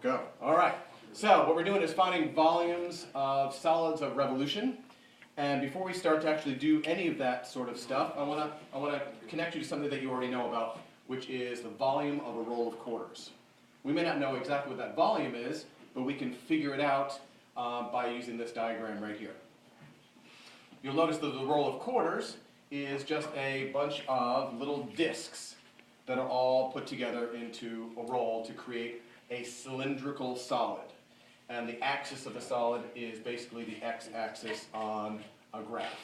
Go. All right. So what we're doing is finding volumes of solids of revolution. And before we start to actually do any of that sort of stuff, I want to connect you to something that you already know about, which is the volume of a roll of quarters. We may not know exactly what that volume is, but we can figure it out by using this diagram right here. You'll notice that the roll of quarters is just a bunch of little discs that are all put together into a roll to create a cylindrical solid. And the axis of the solid is basically the x-axis on a graph.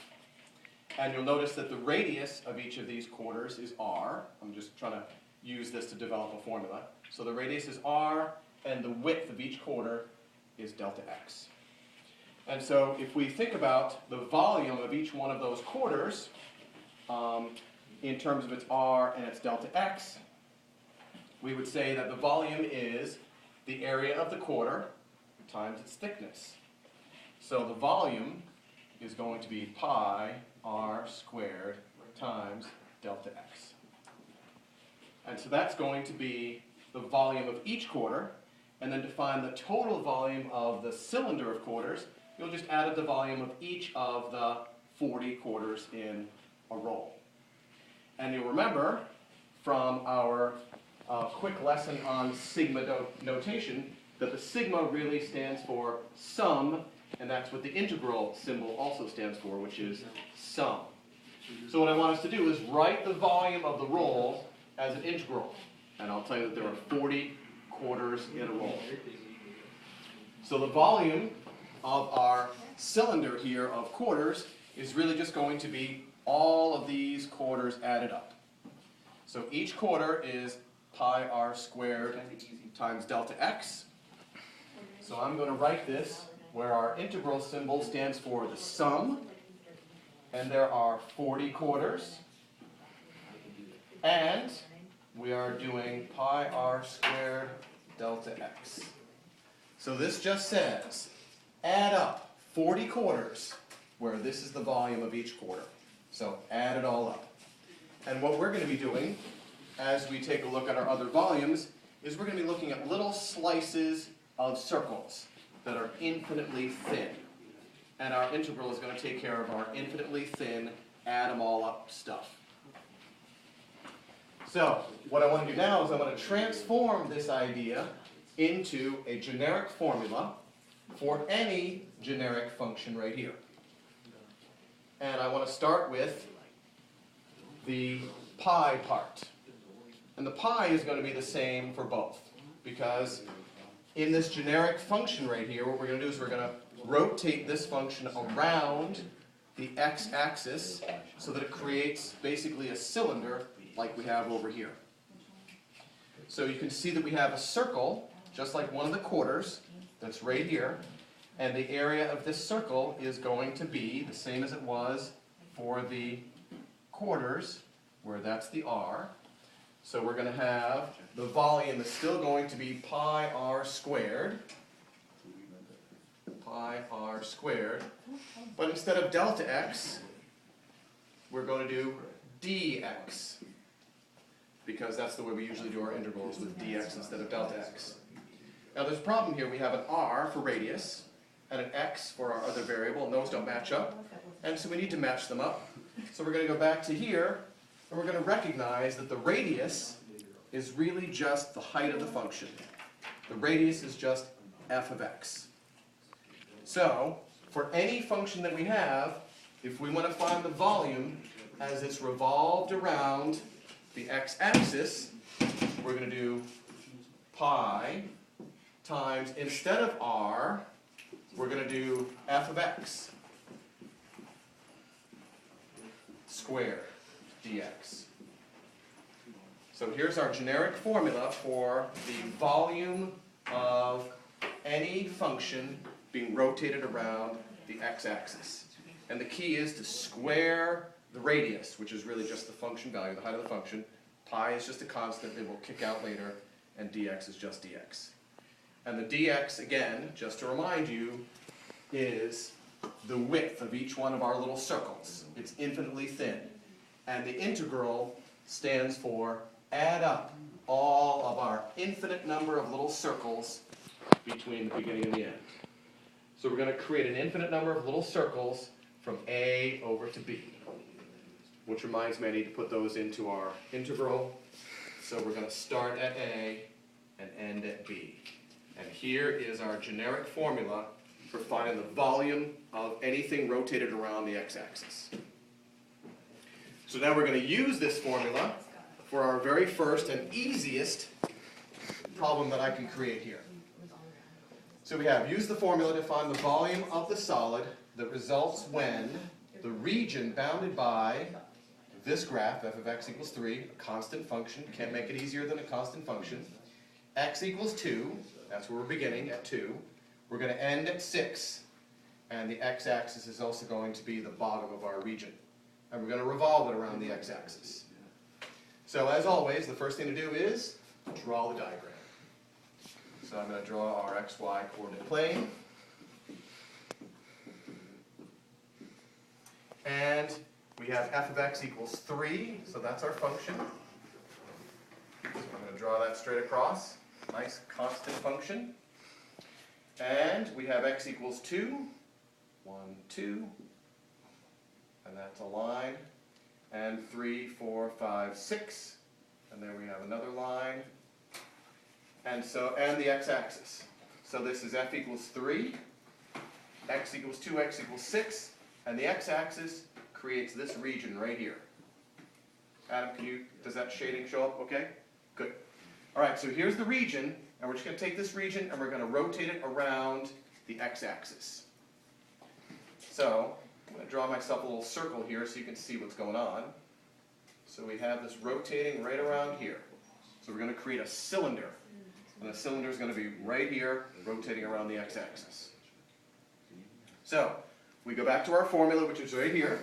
And you'll notice that the radius of each of these quarters is r. I'm just trying to use this to develop a formula. So the radius is r, and the width of each quarter is delta x. And so if we think about the volume of each one of those quarters, in terms of its r and its delta x, we would say that the volume is the area of the quarter times its thickness. So the volume is going to be pi r squared times delta x. And so that's going to be the volume of each quarter. And then to find the total volume of the cylinder of quarters, you'll just add up the volume of each of the 40 quarters in a roll. And you'll remember from our quick lesson on sigma notation that the sigma really stands for sum, and that's what the integral symbol also stands for, which is sum. So what I want us to do is write the volume of the roll as an integral. And I'll tell you that there are 40 quarters in a roll. So the volume of our cylinder here of quarters is really just going to be all of these quarters added up. So each quarter is pi r squared times delta x. So I'm going to write this where our integral symbol stands for the sum, and there are 40 quarters, and we are doing pi r squared delta x. So this just says add up 40 quarters where this is the volume of each quarter. So add it all up. And what we're going to be doing as we take a look at our other volumes is we're going to be looking at little slices of circles that are infinitely thin. And our integral is going to take care of our infinitely thin, add them all up stuff. So what I want to do now is I want to transform this idea into a generic formula for any generic function right here. And I want to start with the pi part. And the pi is going to be the same for both, because in this generic function right here, what we're going to do is we're going to rotate this function around the x-axis so that it creates basically a cylinder like we have over here. So you can see that we have a circle, just like one of the quarters, that's right here. And the area of this circle is going to be the same as it was for the quarters, where that's the r. So we're going to have the volume is still going to be pi r squared. Pi r squared. But instead of delta x, we're going to do dx. Because that's the way we usually do our integrals, with dx instead of delta x. Now there's a problem here. We have an r for radius and an x for our other variable, and those don't match up. And so we need to match them up. So we're going to go back to here, and we're going to recognize that the radius is really just the height of the function. The radius is just f of x. So for any function that we have, if we want to find the volume as it's revolved around the x-axis, we're going to do pi times, instead of r, we're going to do f of x squared dx. So here's our generic formula for the volume of any function being rotated around the x-axis. And the key is to square the radius, which is really just the function value, the height of the function. Pi is just a constant that we'll kick out later, and dx is just dx. And the dx, again, just to remind you, is the width of each one of our little circles. It's infinitely thin. And the integral stands for add up all of our infinite number of little circles between the beginning and the end. So we're going to create an infinite number of little circles from A over to B. Which reminds me I need to put those into our integral. So we're going to start at A and end at B. And here is our generic formula for finding the volume of anything rotated around the x-axis. So now we're going to use this formula for our very first and easiest problem that I can create here. So we have, use the formula to find the volume of the solid that results when the region bounded by this graph, f of x equals 3, a constant function, can't make it easier than a constant function, x equals 2, that's where we're beginning, at 2, we're going to end at 6, and the x-axis is also going to be the bottom of our region. And we're going to revolve it around the x-axis. So as always, the first thing to do is draw the diagram. So I'm going to draw our xy coordinate plane. And we have f of x equals 3, so that's our function. So I'm going to draw that straight across. Nice constant function. And we have x equals 2. 1, 2. And that's a line. And 3, 4, 5, 6. And there we have another line. And the x-axis. So this is f equals 3, x equals 2, x equals 6, and the x-axis creates this region right here. Adam, does that shading show up okay? Good. All right, so here's the region, and we're just going to take this region and we're going to rotate it around the x-axis. So I'm going to draw myself a little circle here so you can see what's going on. So we have this rotating right around here. So we're going to create a cylinder. And the cylinder is going to be right here, rotating around the x-axis. So, we go back to our formula, which is right here.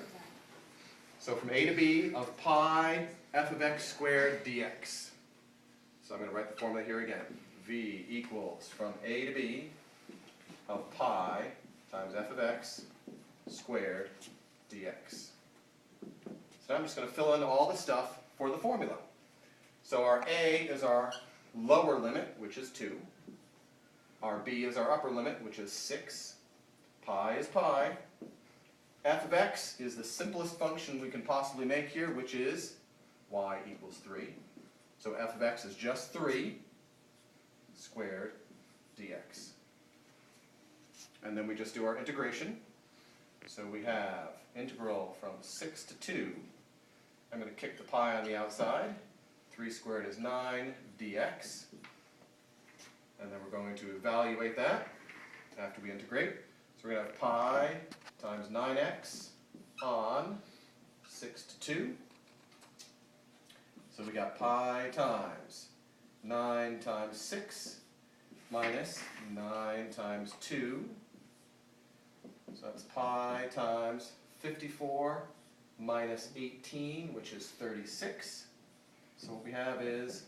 So from A to B of pi f of x squared dx. So I'm going to write the formula here again. V equals from A to B of pi times f of x squared dx. So I'm just going to fill in all the stuff for the formula. So our A is our lower limit, which is 2. Our b is our upper limit, which is 6. Pi is pi. F of x is the simplest function we can possibly make here, which is y equals 3. So f of x is just 3 squared dx. And then we just do our integration. So we have integral from 6 to 2. I'm going to kick the pi on the outside. 3 squared is 9 dx. And then we're going to evaluate that after we integrate. So we're going to have pi times 9x on 6 to 2. So we got pi times 9 times 6 minus 9 times 2. So that's pi times 54 minus 18, which is 36. So what we have is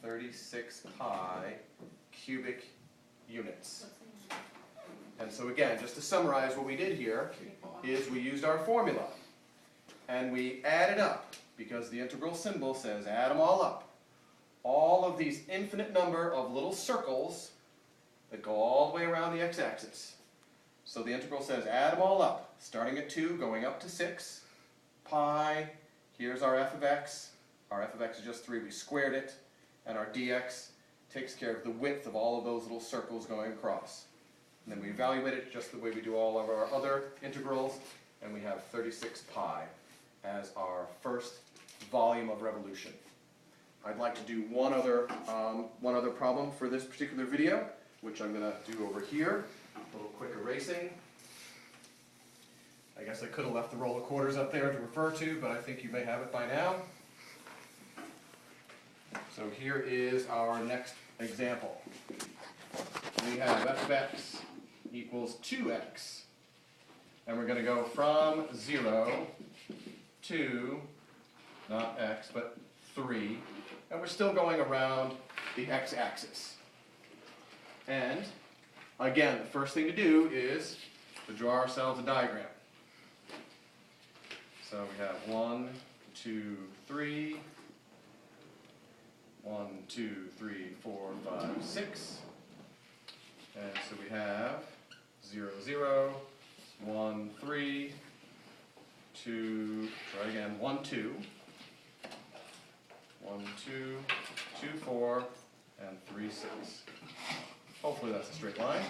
36 pi cubic units. And so again, just to summarize what we did here, is we used our formula. And we added up, because the integral symbol says add them all up. All of these infinite number of little circles that go all the way around the x-axis. So the integral says add them all up, starting at 2, going up to 6. Pi, here's our f of x. Our f of x is just 3, we squared it. And our dx takes care of the width of all of those little circles going across. And then we evaluate it just the way we do all of our other integrals, and we have 36 pi as our first volume of revolution. I'd like to do one other problem for this particular video, which I'm going to do over here. A little quick erasing. I guess I could have left the roll of quarters up there to refer to, but I think you may have it by now. So here is our next example. We have f of x equals 2x. And we're going to go from 0 to, not x, but 3. And we're still going around the x-axis. And, again, the first thing to do is to draw ourselves a diagram. So we have 1, 2, 3. 1, 2, 3, 4, 5, 6. So we have 0, 0, 1, 3, 2, try again, 1, 2, 1, 2, 2, 4, and 3, 6. Hopefully that's a straight line.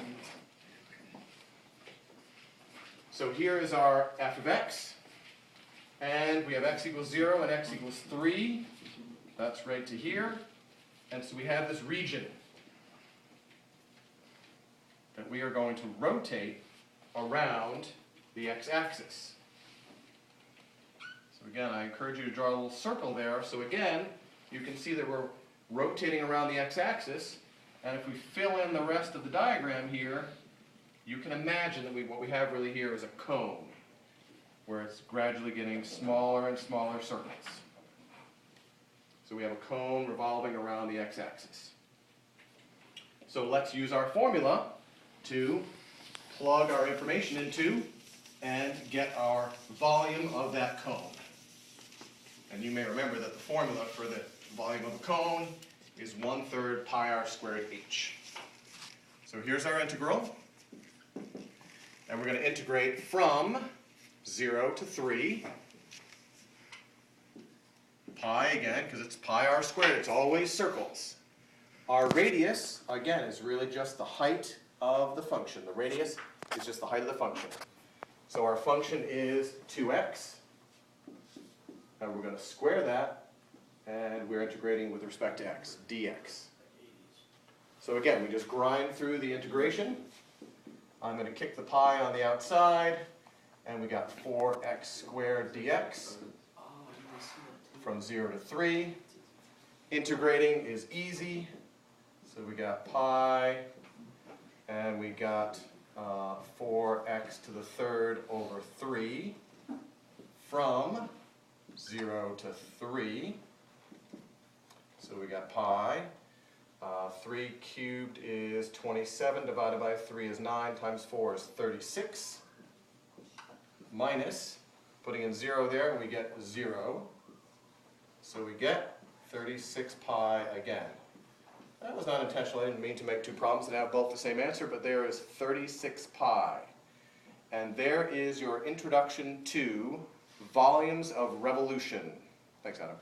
So here is our f of x, and we have x equals 0 and x equals 3. That's right to here. And so we have this region that we are going to rotate around the x-axis. So again, I encourage you to draw a little circle there. So again, you can see that we're rotating around the x-axis, and if we fill in the rest of the diagram here, you can imagine that what we have really here is a cone, where it's gradually getting smaller and smaller circles. So we have a cone revolving around the x-axis. So let's use our formula to plug our information into and get our volume of that cone. And you may remember that the formula for the volume of a cone is 1/3 pi r squared h. So here's our integral. And we're going to integrate from 0 to 3. Pi again, because it's pi r squared. It's always circles. Our radius, again, is really just the height of the function. The radius is just the height of the function. So our function is 2x. And we're going to square that. And we're integrating with respect to x, dx. So again, we just grind through the integration. I'm going to kick the pi on the outside, and we got 4x squared dx from 0 to 3. Integrating is easy, so we got pi, and we got 4x to the third over 3 from 0 to 3. So we got pi. 3 cubed is 27, divided by 3 is 9, times 4 is 36, minus, putting in 0 there, we get 0. So we get 36 pi again. That was not intentional. I didn't mean to make two problems that have both the same answer, but there is 36 pi. And there is your introduction to volumes of revolution. Thanks, Adam.